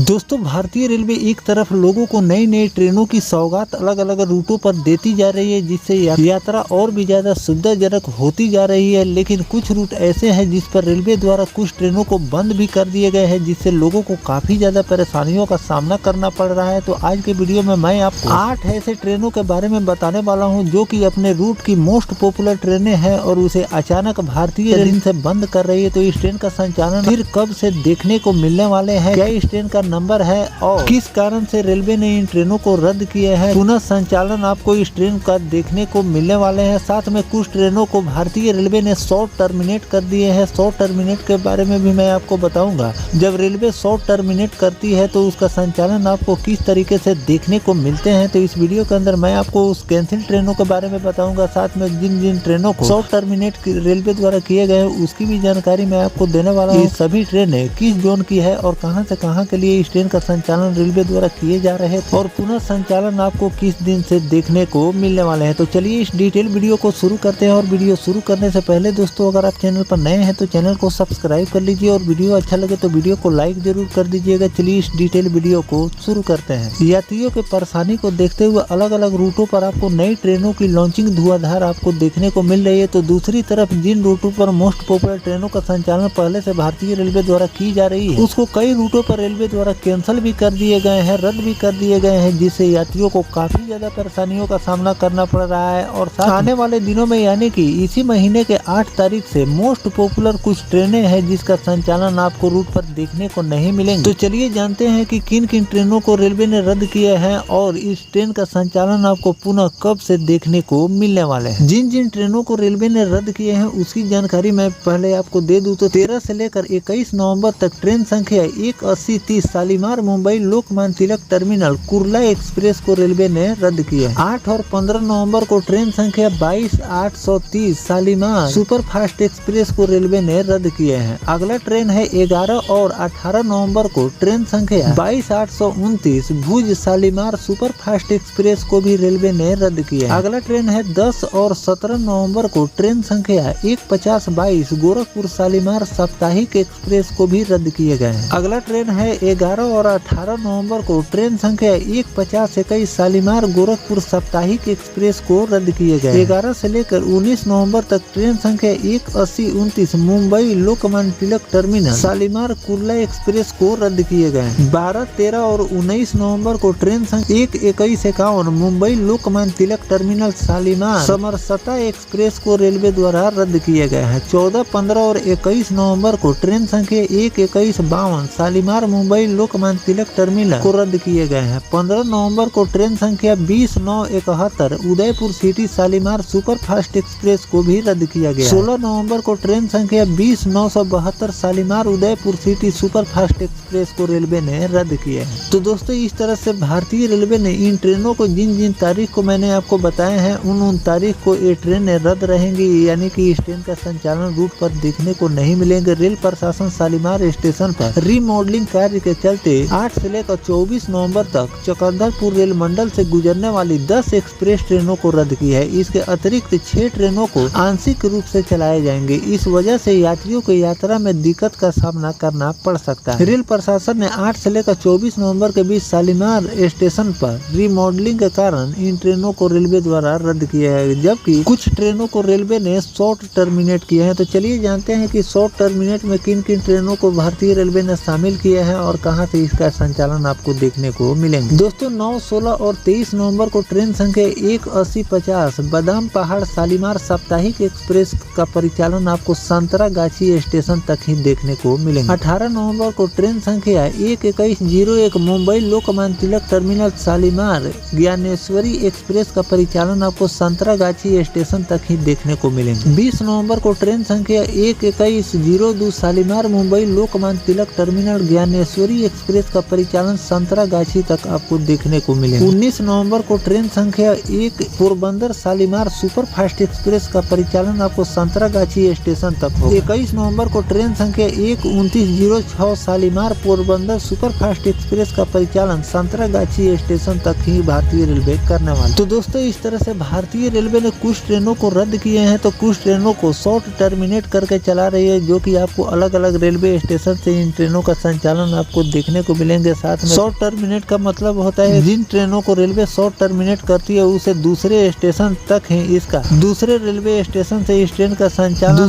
दोस्तों, भारतीय रेलवे एक तरफ लोगों को नई नई ट्रेनों की सौगात अलग अलग रूटों पर देती जा रही है, जिससे यात्रा और भी ज्यादा सुविधाजनक होती जा रही है। लेकिन कुछ रूट ऐसे हैं जिस पर रेलवे द्वारा कुछ ट्रेनों को बंद भी कर दिए गए हैं, जिससे लोगों को काफी ज्यादा परेशानियों का सामना करना पड़ रहा है। तो आज के वीडियो में मैं आपको 8 ऐसे ट्रेनों के बारे में बताने वाला हूँ जो कि अपने रूट की मोस्ट पॉपुलर ट्रेनें हैं और उसे अचानक भारतीय रेलवे से बंद कर रही है। तो इस ट्रेन का संचालन फिर कब से देखने को मिलने वाले हैं, क्या इस ट्रेन का नंबर है और किस कारण से रेलवे ने इन ट्रेनों को रद्द किया है, पुनः संचालन आपको इस ट्रेन का देखने को मिलने वाले हैं। साथ में कुछ ट्रेनों को भारतीय रेलवे ने शॉर्ट टर्मिनेट कर दिए हैं। शॉर्ट टर्मिनेट के बारे में भी मैं आपको बताऊंगा। जब रेलवे शॉर्ट टर्मिनेट करती है तो उसका संचालन आपको किस तरीके से देखने को मिलते हैं। तो इस वीडियो के अंदर मैं आपको उस कैंसिल ट्रेनों के बारे में बताऊंगा। साथ में जिन जिन ट्रेनों को शॉर्ट टर्मिनेट रेलवे द्वारा किए गए उसकी भी जानकारी मैं आपको देने वाला हूँ। सभी ट्रेनें किस जोन की है और कहां से कहां के लिए इस ट्रेन का संचालन रेलवे द्वारा किए जा रहे हैं और पुनः संचालन आपको किस दिन से देखने को मिलने वाले हैं। तो चलिए इस डिटेल वीडियो को शुरू करते हैं। और वीडियो शुरू करने से पहले दोस्तों, अगर आप चैनल पर नए हैं तो चैनल को सब्सक्राइब कर लीजिए और वीडियो अच्छा लगे तो वीडियो को लाइक जरूर कर दीजिएगा। चलिए इस डिटेल वीडियो को शुरू करते हैं। यात्रियों के परेशानी को देखते हुए अलग अलग रूटों पर आपको नई ट्रेनों की लॉन्चिंग धुआंधार आपको देखने को मिल रही है। तो दूसरी तरफ जिन रूटों पर मोस्ट पॉपुलर ट्रेनों का संचालन पहले से भारतीय रेलवे द्वारा की जा रही है, उसको कई रूटों पर रेलवे द्वारा कैंसिल भी कर दिए गए हैं, रद्द भी कर दिए गए हैं, जिससे यात्रियों को काफी ज्यादा परेशानियों का सामना करना पड़ रहा है। और आने वाले दिनों में यानी कि इसी महीने के 8 तारीख से मोस्ट पॉपुलर कुछ ट्रेनें हैं जिसका संचालन आपको रूट पर देखने को नहीं मिलेंगे। तो चलिए जानते हैं कि किन किन ट्रेनों को रेलवे ने रद्द किया है और इस ट्रेन का संचालन आपको पुनः कब से देखने को मिलने वाले हैं। जिन जिन ट्रेनों को रेलवे ने रद्द किए हैं उसकी जानकारी मैं पहले आपको दे दूं। तो 13 से लेकर 21 नवंबर तक ट्रेन संख्या 18030 शालीमार मुंबई लोकमान्य तिलक टर्मिनल कुर्ला एक्सप्रेस को रेलवे ने रद्द किया। 8 और 15 नवंबर को ट्रेन संख्या 22830 शालीमार सुपर फास्ट एक्सप्रेस को रेलवे ने रद्द किए हैं। अगला ट्रेन है 11 और 18 नवंबर को ट्रेन संख्या 22829 भुज शालीमार सुपर फास्ट एक्सप्रेस को भी रेलवे ने रद्द किया। अगला ट्रेन है 10 और 17 नवंबर को ट्रेन संख्या 15022 गोरखपुर शालीमार साप्ताहिक एक्सप्रेस को भी रद्द किए गए हैं। अगला ट्रेन है 11 और 18 नवंबर को ट्रेन संख्या 15021 शालीमार गोरखपुर साप्ताहिक एक्सप्रेस को रद्द किए गए। 11 से लेकर 19 नवंबर तक ट्रेन संख्या 18029 मुंबई लोकमान्य तिलक टर्मिनल शालीमार कुर्ला एक्सप्रेस को रद्द किए गए। 12, 13 और 19 नवंबर को ट्रेन संख्या 12151 मुंबई लोकमान्य तिलक टर्मिनल शालीमार समरसता एक्सप्रेस को रेलवे द्वारा रद्द किए गए हैं। 14, 15 और 21 नवंबर को ट्रेन संख्या 12152 शालीमार मुंबई लोकमान्य तिलक टर्मिनल को रद्द किए गए हैं। 15 नवंबर को ट्रेन संख्या 20971 Udaipur city Shalimar super fast express को भी रद्द किया गया। 16 नवंबर को ट्रेन संख्या 20972 Shalimar Udaipur city super fast express को रेलवे ने रद्द किया है। तो दोस्तों, इस तरह से भारतीय रेलवे ने इन ट्रेनों को जिन जिन तारीख को मैंने आपको बताए हैं उन तारीख को ये ट्रेनें रद्द रहेंगी, यानी कि इस ट्रेन का संचालन रूट पर देखने को नहीं मिलेंगे। रेल प्रशासन शालीमार स्टेशन पर रीमॉडलिंग कार्य के चलते 8 से लेकर 24 नवंबर तक चकंदरपुर रेल मंडल से गुजरने वाली 10 एक्सप्रेस ट्रेनों को रद्द की है। इसके अतिरिक्त 6 ट्रेनों को आंशिक रूप से चलाए जाएंगे। इस वजह से यात्रियों को यात्रा में दिक्कत का सामना करना पड़ सकता है। रेल प्रशासन ने 8 से लेकर 24 नवंबर के बीच शालीमार स्टेशन पर रीमॉडलिंग के कारण इन ट्रेनों को रेलवे द्वारा रद्द किया है, जबकि कुछ ट्रेनों को रेलवे ने शॉर्ट टर्मिनेट किया है। तो चलिए जानते हैं कि शॉर्ट टर्मिनेट में किन किन ट्रेनों को भारतीय रेलवे ने शामिल किया है और कहां से इसका संचालन आपको देखने को मिलेंगे। दोस्तों, 9, 16 और 23 नवंबर को ट्रेन संख्या 18050 बादाम पहाड़ शालीमार साप्ताहिक एक्सप्रेस का परिचालन आपको संतरागाछी स्टेशन तक ही देखने को मिलेंगे। 18 नवंबर को ट्रेन संख्या 12101 मुंबई लोकमान्य तिलक टर्मिनल शालीमार ज्ञानेश्वरी एक्सप्रेस का परिचालन आपको संतरागाछी स्टेशन तक ही देखने को मिलेंगे। 20 नवंबर को ट्रेन संख्या 12102 शालीमार मुंबई लोकमान्य तिलक टर्मिनल ज्ञानेश्वरी एक्सप्रेस का परिचालन संतरागाछी तक आपको देखने को मिलेगा। 19 नवंबर को ट्रेन संख्या 1 Porbandar Shalimar super fast express का परिचालन आपको संतरागाछी स्टेशन तक होगा। 21 नवंबर को ट्रेन संख्या 12906 Shalimar Porbandar super fast express का परिचालन संतरागाछी स्टेशन तक ही भारतीय रेलवे करने वाला। तो दोस्तों, इस तरह से भारतीय रेलवे ने कुछ ट्रेनों को रद्द किए हैं तो कुछ ट्रेनों को शॉर्ट टर्मिनेट करके चला रही है, जो कि आपको अलग अलग रेलवे स्टेशन से इन ट्रेनों का संचालन आपको देखने को मिलेंगे। साथ में शॉर्ट टर्मिनेट का मतलब होता है जिन ट्रेनों को रेलवे शॉर्ट टर्मिनेट करती है उसे दूसरे स्टेशन तक है इसका दूसरे रेलवे स्टेशन से इस ट्रेन का संचालन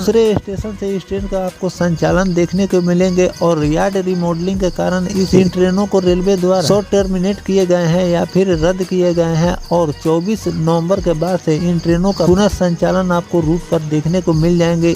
आपको संचालन देखने को मिलेंगे। और यार्ड रिमॉडलिंग के कारण इन ट्रेनों को रेलवे द्वारा शॉर्ट टर्मिनेट किए गए हैं या फिर रद्द किए गए हैं। और 24 नवंबर के बाद से इन ट्रेनों का पुनः संचालन आपको रूट पर देखने को मिल जाएंगे।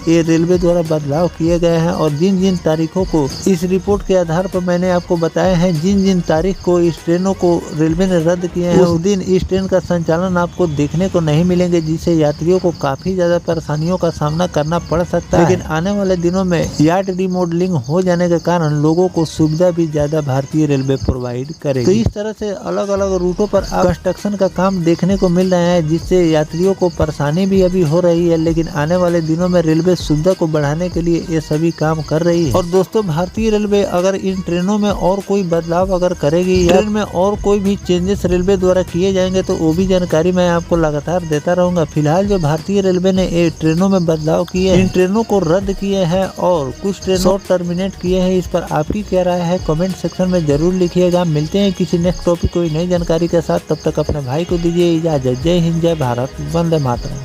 ये रेलवे द्वारा बदलाव किए गए हैं और जिन जिन तारीखों को इस रिपोर्ट के आधार पर मैंने आपको बताया है, जिन जिन तारीख को इस ट्रेनों को रेलवे ने रद्द किए हैं उस दिन इस ट्रेन का संचालन आपको देखने को नहीं मिलेंगे, जिससे यात्रियों को काफी ज्यादा परेशानियों का सामना करना पड़ सकता है। लेकिन आने वाले दिनों में यार्ड रिमॉडलिंग हो जाने के कारण लोगों को सुविधा भी ज्यादा भारतीय रेलवे प्रोवाइड करेगी। तो इस तरह से अलग अलग रूटों पर कंस्ट्रक्शन का काम देखने को मिल रहा है, जिससे यात्रियों को परेशानी भी अभी हो रही है। लेकिन आने वाले दिनों में रेलवे सुविधा को बढ़ाने के लिए ये सभी काम कर रही है। और दोस्तों, भारतीय रेलवे अगर इन ट्रेनों में और कोई बदलाव अगर करेगी या ट्रेन में और कोई भी चेंजेस रेलवे द्वारा किए जाएंगे तो वो भी जानकारी मैं आपको लगातार देता रहूंगा। फिलहाल जो भारतीय रेलवे ने ये ट्रेनों में बदलाव किए, इन ट्रेनों को रद्द किए हैं और कुछ ट्रेन शॉर्ट टर्मिनेट किए हैं, इस पर आपकी क्या राय है कमेंट सेक्शन में जरूर लिखिएगा। मिलते हैं किसी नेक्स्ट टॉपिक कोई नई जानकारी के साथ, तब तक अपने भाई को दीजिए इजाजत। जय हिंद, जय भारत, वंदे मातरम।